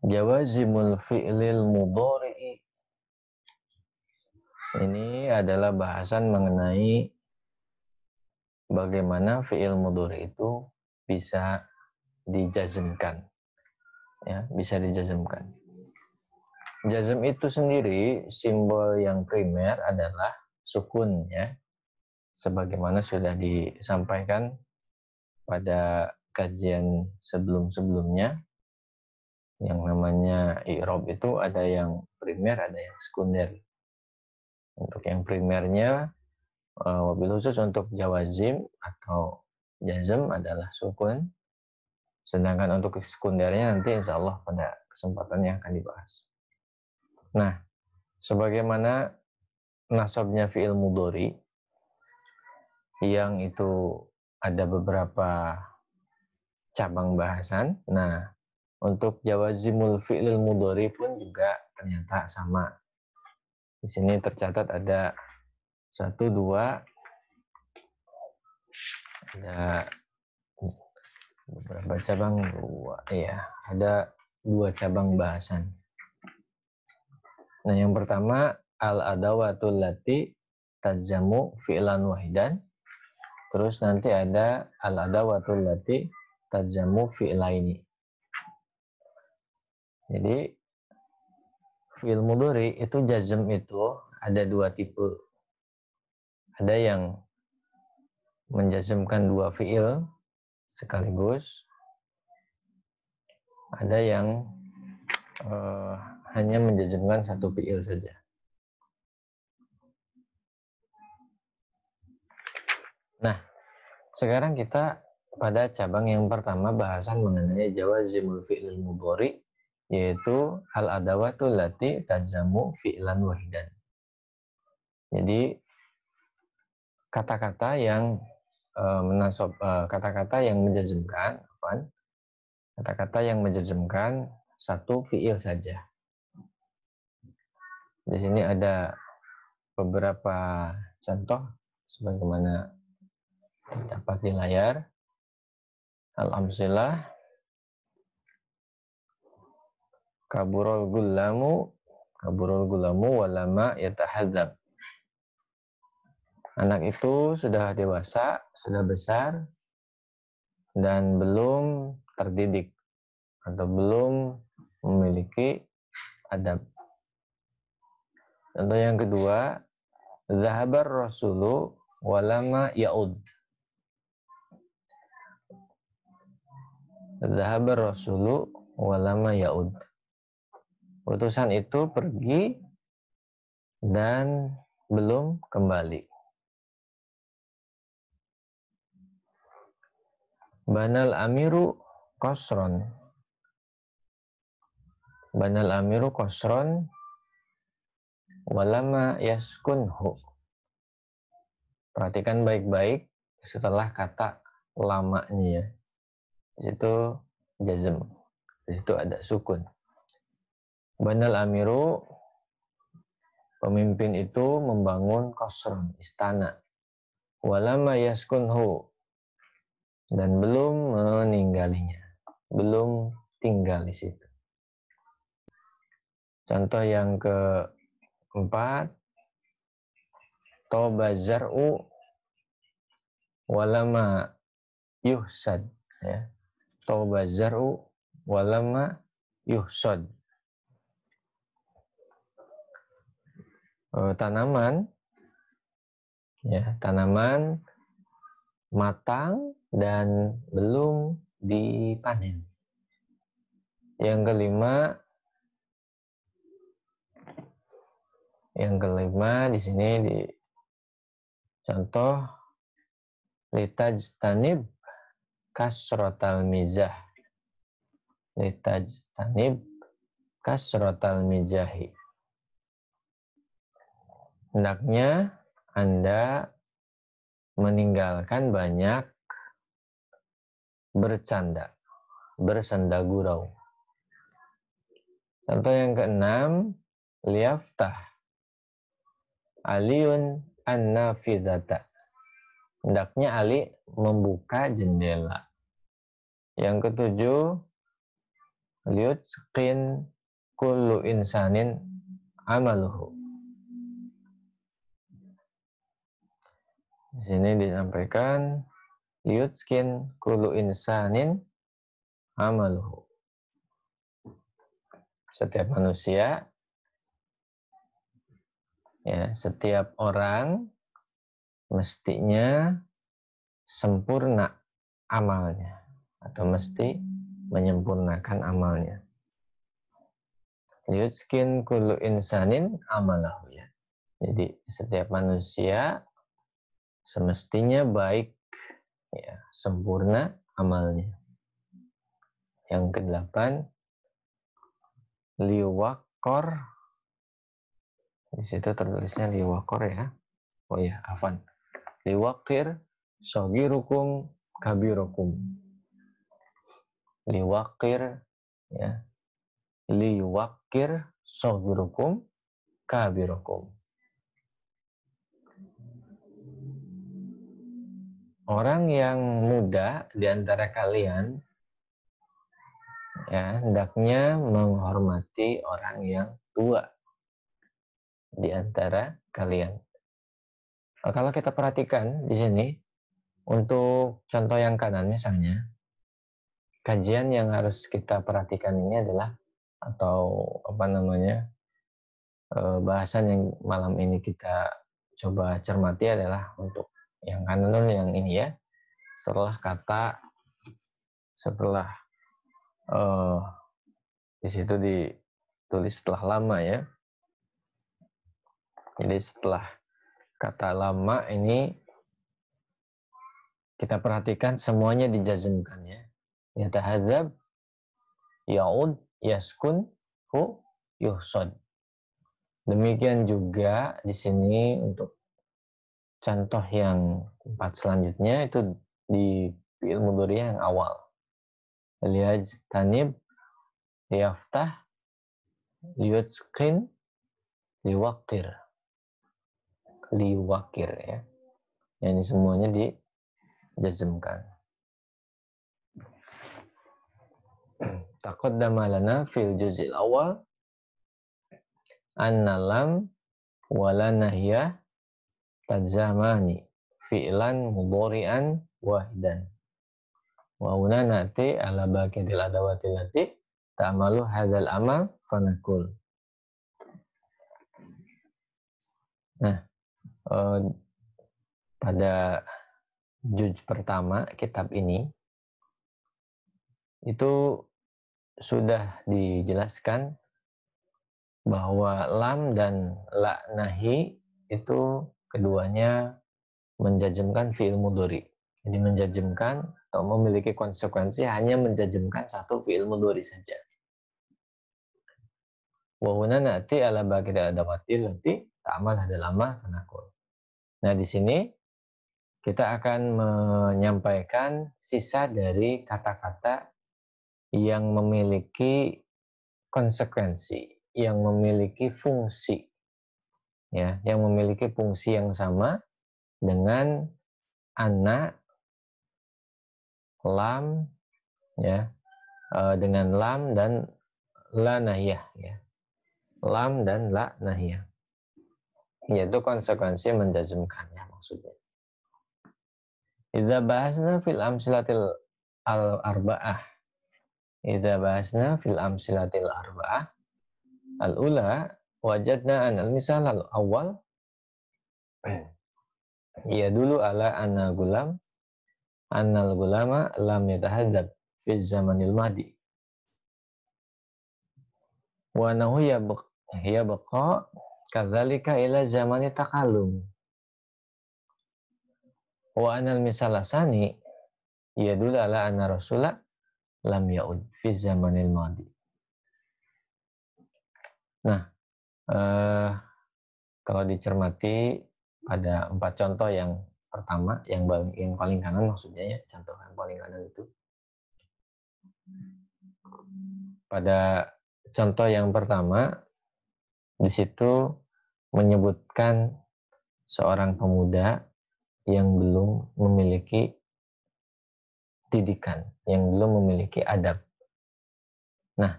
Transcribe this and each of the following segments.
Jawazimul fi'lil mudhari'i. Ini adalah bahasan mengenai bagaimana fi'il mudhari itu bisa dijazmkan. Ya, bisa dijazmkan. Jazm itu sendiri simbol yang primer adalah sukun, ya. Sebagaimana sudah disampaikan pada kajian sebelum-sebelumnya, yang namanya i'rab itu ada yang primer, ada yang sekunder. Untuk yang primernya, wabil khusus untuk jawazim atau jazm adalah sukun, sedangkan untuk sekundernya nanti insya Allah pada kesempatannya akan dibahas. Nah, sebagaimana nasabnya fi'il mudhari yang itu ada beberapa cabang bahasan. Nah, untuk jawazimul fi'il mudhari pun juga ternyata sama. Di sini tercatat ada 1, 2, ada beberapa cabang, ada 2 cabang bahasan. Nah, yang pertama al-adawatul lati tajzamu fi'lan wahidan. Terus nanti ada al-adawatul lati tajzamu fi'laini. Jadi fi'il mudhari itu jazm itu ada 2 tipe. Ada yang menjazmkan 2 fi'il sekaligus. Ada yang hanya menjazmkan 1 fi'il saja. Nah, sekarang kita pada cabang yang pertama, bahasan mengenai jawazimul fi'il mudhari, yaitu al-adawatul lati tajzamu fi'lan wahidan. Jadi kata-kata yang kata-kata yang menjazmkan, kata-kata yang menjazmkan 1 fi'il saja. Di sini ada beberapa contoh sebagaimana terdapat di layar. Al-amsilah: kaburul gulamu walama yatahadzab. Anak itu sudah dewasa, sudah besar, dan belum terdidik atau belum memiliki adab. Contoh yang kedua, zahabar rasulu walama ya'ud. Zahabar rasulu walama ya'ud. Utusan itu pergi dan belum kembali. Banal amiru qasron. Banal amiru qasron walama yaskunhu. Perhatikan baik-baik setelah kata lamanya, ya. Di situ jazm. Di situ ada sukun. Banal amiru, pemimpin itu membangun qasron, istana. Walama yaskunhu, dan belum meninggalnya, belum tinggal di situ. Contoh yang keempat, toba zar'u walama yuhsad, ya. Toba zar'u walama yuhsad. Tanaman, ya, tanaman matang dan belum dipanen. Yang kelima di sini di contoh litajtanib kasrotal mizah. Litajtanib kasrotal mizahi. Hendaknya Anda meninggalkan banyak bercanda, bersenda gurau. Contoh yang keenam, liyaftah Aliun an-nafidhata. Hendaknya Ali membuka jendela. Yang ketujuh, liyutqin kullu insanin amaluhu. Di sini disampaikan liyutqin kullu insanin amaluhu. Setiap manusia, ya, setiap orang mestinya sempurna amalnya atau mesti menyempurnakan amalnya. Liyutqin kullu insanin amalahu, ya. Jadi setiap manusia semestinya baik, ya, sempurna amalnya. Yang ke-8, liwakor. Di situ tertulisnya liwakor, ya. Oh ya, afan. Liwakir sogirukum kabirukum. Liwakir, ya. Liwakir sogirukum kabirukum. Orang yang muda di antara kalian, ya, hendaknya menghormati orang yang tua di antara kalian. Nah, kalau kita perhatikan di sini, untuk contoh yang kanan misalnya, kajian yang harus kita perhatikan ini adalah, atau apa namanya, bahasan yang malam ini kita coba cermati adalah untuk yang kanan yang ini, ya. Setelah di situ ditulis setelah lama, ya. Jadi setelah kata lama ini kita perhatikan semuanya dijazmkan, ya. Yatahadzab, yaud, yaskun, hu, yuhsod. Demikian juga di sini untuk contoh yang 4 selanjutnya itu di fi'il mudhari yang awal. Liyajtanib, liyaftah, liyutqin, liwakir. Liwakir, ya. Ini semuanya dijazmkan. Taqaddama lana fil juz'il awal anna lam wala nahya tadzamani fi'lan mudhari'an wahidan. Wa huna nati ala baqiyil adawati lati ta'malu hadzal amal fanaqul. Nah, pada juz pertama kitab ini itu sudah dijelaskan bahwa lam dan la nahi itu keduanya menjazmkan fi'il mudhari. Jadi menjazmkan atau memiliki konsekuensi hanya menjazmkan satu fi'il mudhari saja. Wa huna nati ala baqiyil adawati lati ta'mal hadzal amal fanaqul. Nah, di sini kita akan menyampaikan sisa dari kata-kata yang memiliki konsekuensi, yang memiliki fungsi, ya, yang memiliki fungsi yang sama dengan anna, lam, ya, dengan lam dan la nahiyah, ya. Lam dan la nahiyah, yaitu konsekuensi menjazmkannya maksudnya. Idza bahasna fil amsilatil arba'ah. Idza bahasna fil amsilatil arba'ah al-ula wajadna an al-misal al-awwal ya dulu ala anna gulam annal gulama lam yatahadzab fi zamanil madi wa nahu yabqa kadzalika ila zamani takallum wa anal misal asani ya dulu ala anna rasula lam yaud fi zamanil madi. Nah, kalau dicermati pada 4 contoh yang pertama, yang paling kanan maksudnya, ya, contoh yang paling kanan itu. Pada contoh yang pertama, di situ menyebutkan seorang pemuda yang belum memiliki didikan, yang belum memiliki adab. Nah,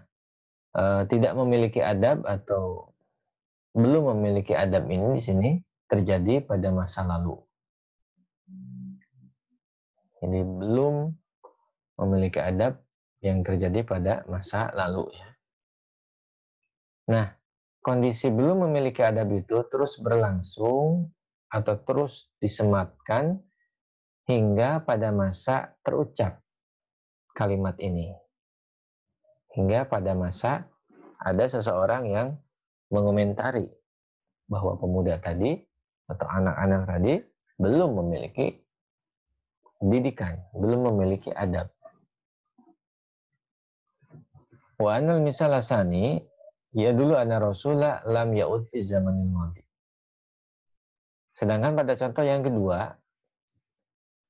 tidak memiliki adab atau belum memiliki adab ini di sini terjadi pada masa lalu. Jadi belum memiliki adab yang terjadi pada masa lalu ya. Nah, kondisi belum memiliki adab itu terus berlangsung atau terus disematkan hingga pada masa terucap kalimat ini. Hingga pada masa ada seseorang yang mengomentari bahwa pemuda tadi atau anak-anak tadi belum memiliki didikan, belum memiliki adab. Wa anal misal asani, ya dulu anna Rasulullah lam ya'ud fi zamanil madhi. Sedangkan pada contoh yang kedua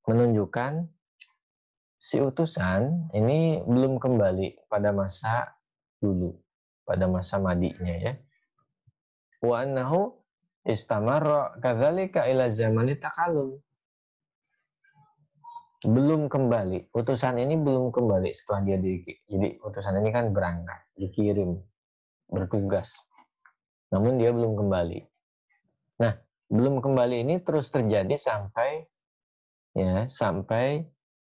menunjukkan si utusan ini belum kembali pada masa dulu, pada masa madinya ya. Wa annahu istamarra kadzalika ila zamani takallum. Belum kembali, utusan ini belum kembali setelah dia jadi utusan ini kan berangkat, dikirim, bertugas. Namun dia belum kembali. Nah, belum kembali ini terus terjadi sampai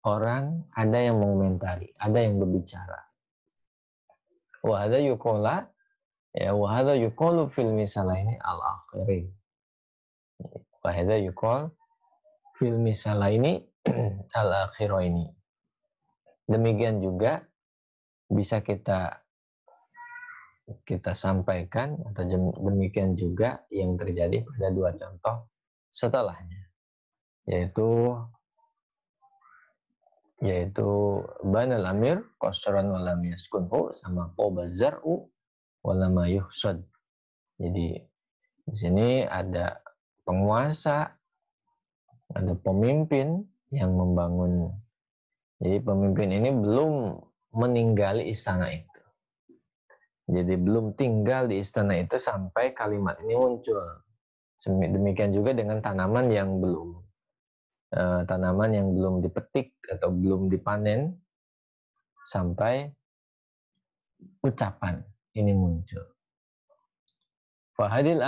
orang ada yang mengomentari, ada yang berbicara. Wa hadza yuqala wa hadza yuqalu fil misalaini al-akhirin. Wa hadza yuqal fil misalaini al-akhiraini. Demikian juga bisa kita sampaikan atau demikian juga yang terjadi pada dua contoh setelahnya, yaitu banal amir qasran wa lam yaskunhu sama qoba zar'u wa lam yuhsad. Jadi di sini ada penguasa, ada pemimpin yang membangun. Jadi pemimpin ini belum meninggali istana itu. Jadi belum tinggal di istana itu sampai kalimat ini muncul. Demikian juga dengan tanaman yang belum dipetik atau belum dipanen sampai ucapan ini muncul. Fahadil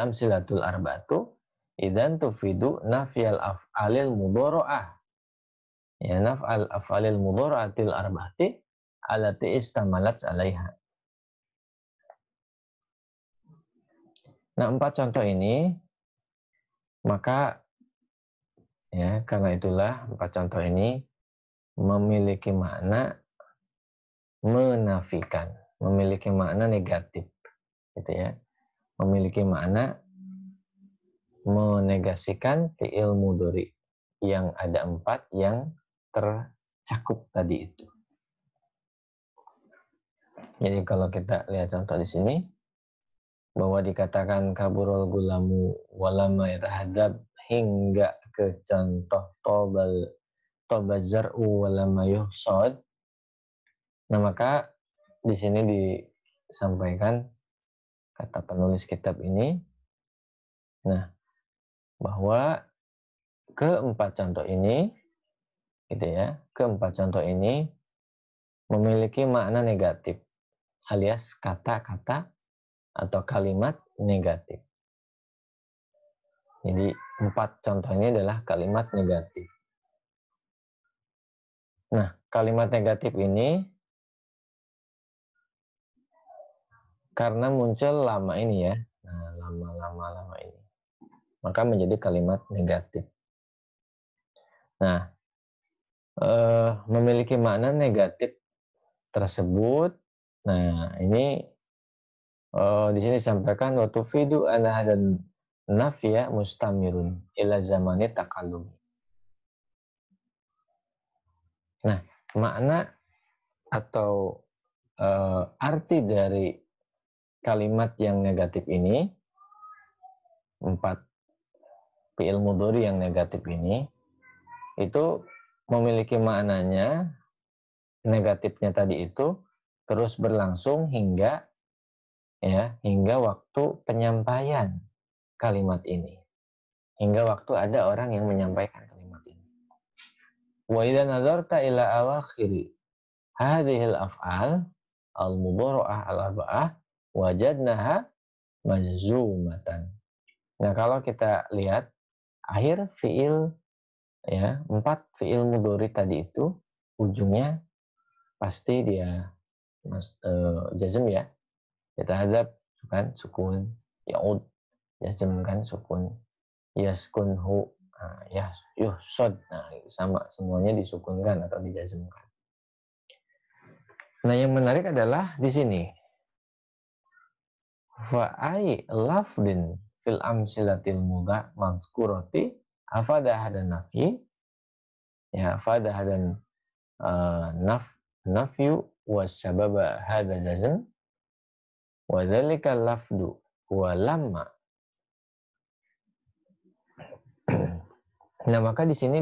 amsilatul arba'atu idan tufidu nafyal af'alil mudhari'ah. Ya, naf'al af'alil mudhari'atil arba'ati allati istamalat 'alaiha. Nah, 4 contoh ini maka karena itulah 4 contoh ini memiliki makna menafikan, memiliki makna negatif gitu ya. Memiliki makna menegasikan fi'il mudhari yang ada 4 yang tercakup tadi itu. Jadi kalau kita lihat contoh di sini bahwa dikatakan kaburul gulamu walama yatahadzab hingga ke contoh tobazar'u walama yuhsad. Nah, maka di sini disampaikan kata penulis kitab ini, nah, bahwa keempat contoh ini memiliki makna negatif alias kata-kata atau kalimat negatif. Jadi 4 contoh ini adalah kalimat negatif. Nah, kalimat negatif ini karena muncul lama ini ya, lama ini, maka menjadi kalimat negatif. Nah, memiliki makna negatif tersebut. Nah, ini di sini disampaikan wa tufidu anna hadan nafya mustamirun ila zamani takallum. Nah, makna atau arti dari kalimat yang negatif ini, 4 fi'il mudhari yang negatif ini, itu memiliki maknanya negatifnya tadi itu terus berlangsung hingga waktu penyampaian kalimat ini. Hingga waktu ada orang yang menyampaikan kalimat ini. Wa idza nadarta ila awakhiri hadhil af'al al-mudhara'ah al-arba'ah wajadnaha majzumatan. Nah, kalau kita lihat akhir fiil ya, 4 fiil mudhari tadi itu ujungnya pasti dia jazm ya. Kita hadap kan sukun, yaud jazm kan sukun, yaskunhu ya yuhsad. Nah, sama semuanya disukunkan atau dijazmkan. Nah, yang menarik adalah di sini fa'ai lafdin fil amsilatil muda mazkurati afada hadan nafyi ya afada hadan nafyu was sababa hada jazm wa dzalika lafdu wa lamma. Nah, maka di sini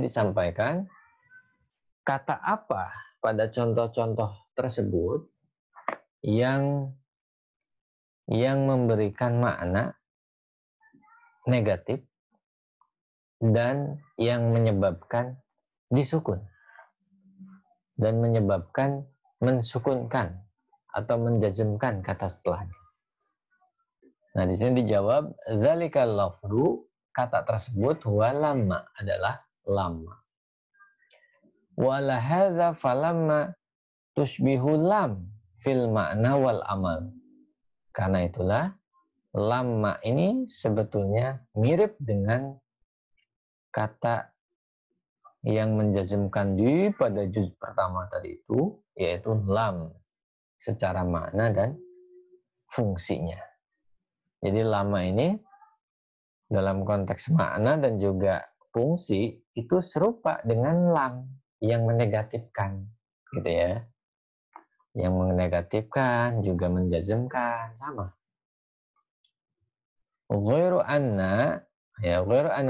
disampaikan kata apa pada contoh-contoh tersebut yang memberikan makna negatif dan yang menyebabkan disukun dan menyebabkan mensukunkan atau menjazmkan kata setelahnya. Nah, di sini dijawab dzalikal lafdu, kata tersebut huwa lamma, adalah lamma. Wala hadza falamma tushbihu lam fil makna wal amal. Karena itulah lamma ini sebetulnya mirip dengan kata yang menjazmkan di pada juz pertama tadi itu, yaitu lam secara makna dan fungsinya. Jadi lama ini dalam konteks makna dan juga fungsi itu serupa dengan lam yang menegatifkan, gitu ya. Yang menegatifkan juga menjazmkan, sama. Ghairu anna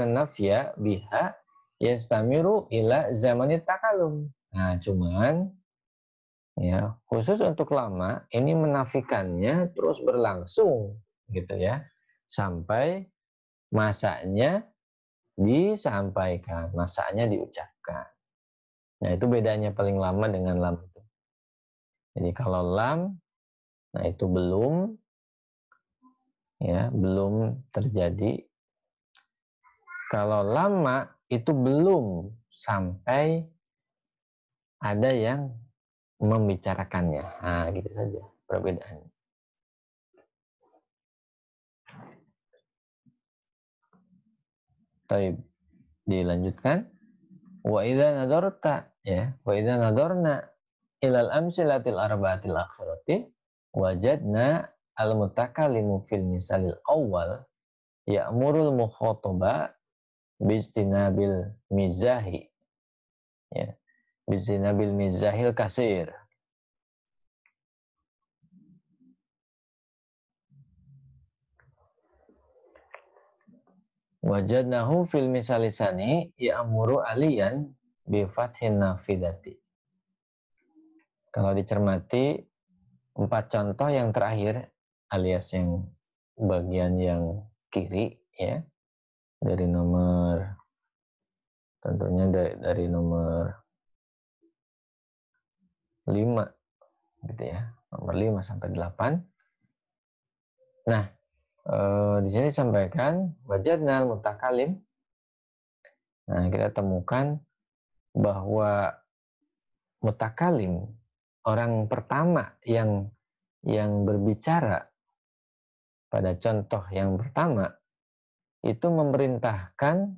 nafya biha yastamiru ila zamanit takalum. Nah, cuman ya, khusus untuk lama ini menafikannya terus berlangsung, gitu ya, sampai masanya disampaikan, masanya diucapkan. Nah, itu bedanya paling lama dengan lam itu. Jadi kalau lam, nah itu belum terjadi. Kalau lama itu belum sampai ada yang membicarakannya. Nah, gitu saja perbedaannya. Baik, dilanjutkan. Wa idza nadarta wa idza nadarna ilal amsilatil arba'atil akhirati wajadna al mutakallimu fil misalil awal ya'murul mukhataba bijtinabil mizahi bijtinabil mizahil kasir. Wajadnahu fil misalisani ya'muru aliyan bi fathin nafidati. Kalau dicermati 4 contoh yang terakhir alias yang bagian yang kiri ya, dari nomor tentunya dari nomor 5 gitu ya, nomor 5 sampai 8. Nah, di sini disampaikan wajadna mutakalim. Nah, kita temukan bahwa mutakalim, orang pertama yang berbicara pada contoh yang pertama itu memerintahkan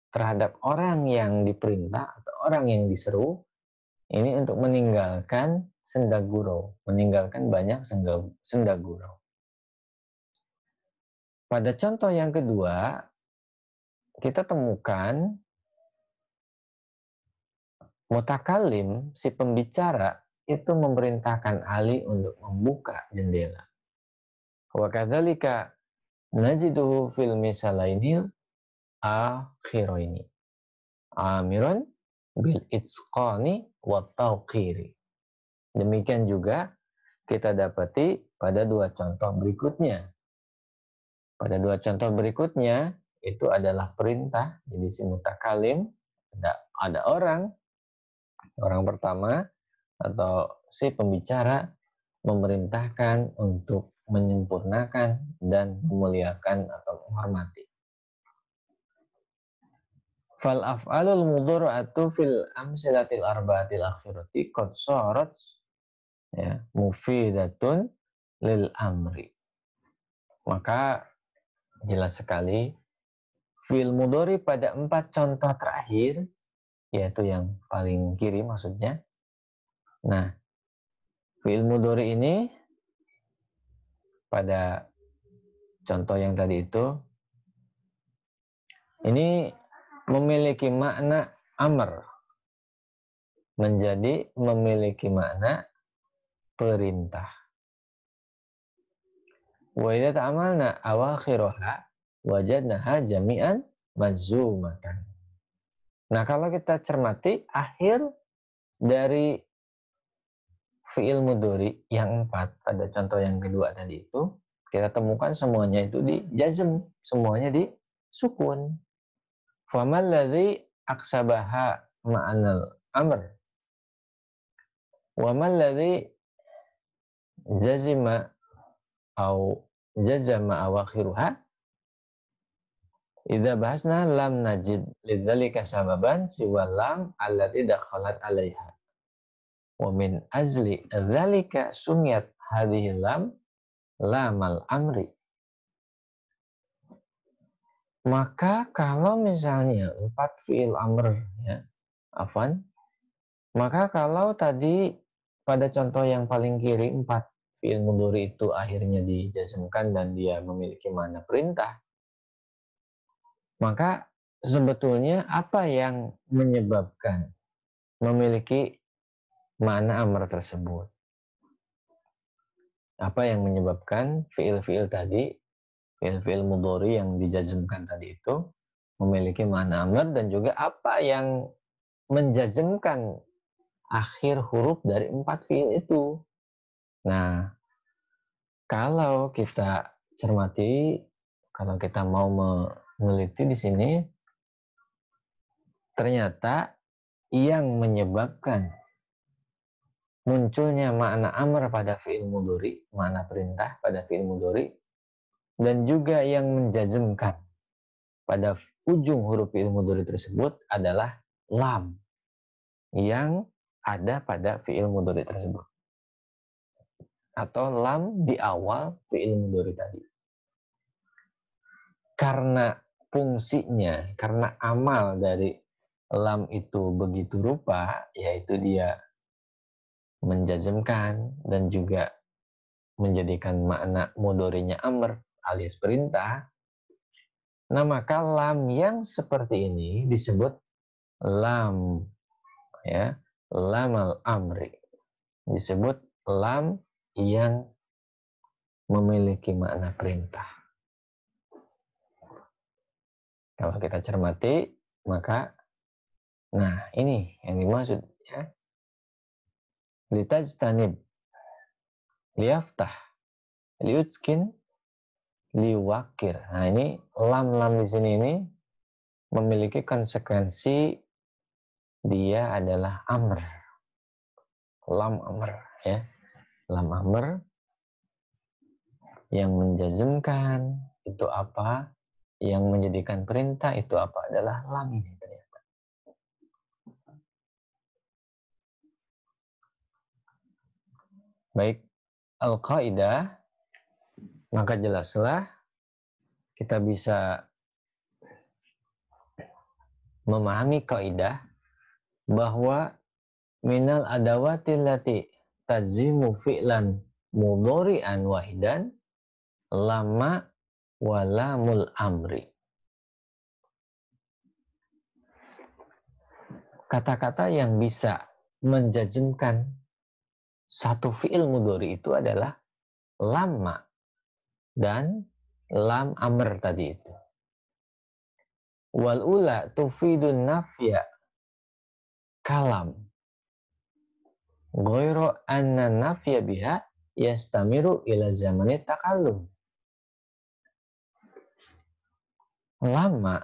terhadap orang yang diperintah atau orang yang diseru ini untuk meninggalkan sendaguro, meninggalkan banyak sendaguro. Pada contoh yang kedua, kita temukan mutakalim, si pembicara, itu memerintahkan Ali untuk membuka jendela. Wa kadzalika najiduhu fil misalainil akhiraini. Amiron bil itqani wa tauqiri. Demikian juga kita dapati pada 2 contoh berikutnya. Pada 2 contoh berikutnya itu adalah perintah. Jadi si mutakalim ada orang pertama atau si pembicara memerintahkan untuk menyempurnakan dan memuliakan atau menghormati. Fal af'alul mudhari'atu fil amsilatil arba'atil akhirati qad sarat ya mufidatun lil amri. Maka jelas sekali fi'il mudhari pada 4 contoh terakhir, yaitu yang paling kiri maksudnya. Nah, fi'il mudhari ini pada contoh yang tadi itu ini memiliki makna amr, menjadi memiliki makna perintah. Wa idza ta'amalna awakhiraha wajadnaha jami'an majzumatan. Nah, kalau kita cermati akhir dari fi'il mudhari yang 4 pada contoh yang kedua tadi itu, kita temukan semuanya itu di jazm, semuanya di sukun. Famal ladzi aksabaha ma'anal amr wa mal ladzi jazima au jazama awakhiruha. Idza bahasna lam najid lidzalika sababan siwa lam allati dakhalat 'alaiha. Wa min ajli dzalika sumiyat hadhihi lam lamal amri. Maka kalau misalnya 4 fi'il amr ya, afwan, maka kalau tadi pada contoh yang paling kiri 4 fi'il mudhari itu akhirnya dijazmkan dan dia memiliki makna perintah, maka sebetulnya apa yang menyebabkan memiliki makna amr tersebut? Apa yang menyebabkan fi'il-fi'il tadi, fi'il-fi'il mudhari yang dijazmkan tadi itu memiliki makna amr, dan juga apa yang menjazmkan akhir huruf dari 4 fi'il itu? Nah, kalau kita cermati, kalau kita mau meneliti di sini, ternyata yang menyebabkan munculnya makna amr pada fi'il mudhari, makna perintah pada fi'il mudhari, dan juga yang menjazmkan pada ujung huruf fi'il mudhari tersebut adalah lam yang ada pada fi'il mudhari tersebut, atau lam di awal fi'il mudhari tadi. Karena fungsinya, karena amal dari lam itu begitu rupa, yaitu dia menjazmkan dan juga menjadikan makna mudhari'nya amr alias perintah. Nah, maka lam yang seperti ini disebut lam ya, lamal amri. Disebut lam yang memiliki makna perintah. Kalau kita cermati, maka nah ini yang dimaksud ya. Litajtanib, liyaftah, liutskin, liwakir. Nah, ini lam-lam di sini ini memiliki konsekuensi, dia adalah amr. Lam amr ya. Lam amr yang menjazmkan itu apa, yang menjadikan perintah itu apa, adalah lam ini ternyata. Baik, al-qaidah, maka jelaslah kita bisa memahami kaidah bahwa minal adawatil lati tazimu fi'lan mudhari'an wahidan lama walamul amri. Kata-kata yang bisa menjazmkan satu fi'il mudhari itu adalah lama dan lam amr tadi itu. Wal ula tufidun nafya kalam ghairu anna nafya biha yastamiru ila zamani takallum. lama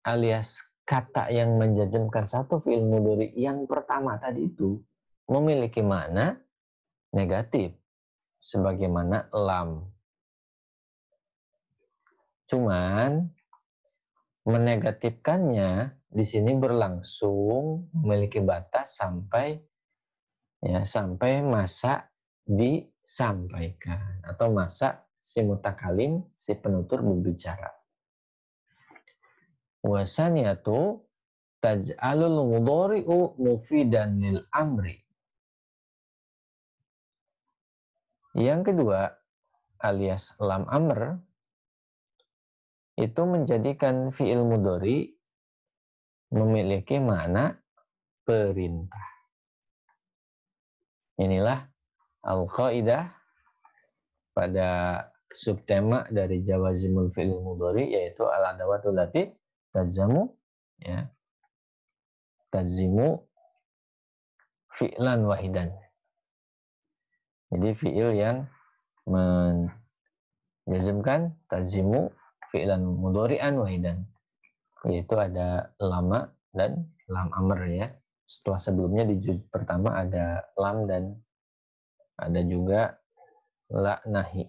alias kata yang menjazmkan satu fi'il mudhari yang pertama tadi itu memiliki makna negatif sebagaimana lam. Cuman menegatifkannya di sini berlangsung memiliki batas sampai masa disampaikan atau masa si mutakalim, si penutur berbicara. Wasaniyatu taj'alul mudhari'u mufidan lil amri. Yang kedua, alias lam amr, itu menjadikan fi'il mudhari memiliki makna perintah. Inilah al-qaidah pada subtema dari jawazimul fi'il mudhari, yaitu al-adawatul lati tazamu tazimu fi'lan wahidan. Jadi fi'il yang menjazmkan tazimu fi'lan mudhari'an wahidan, yaitu ada lama dan lam amr ya. Setelah sebelumnya di juz pertama ada lam dan ada juga la nahi.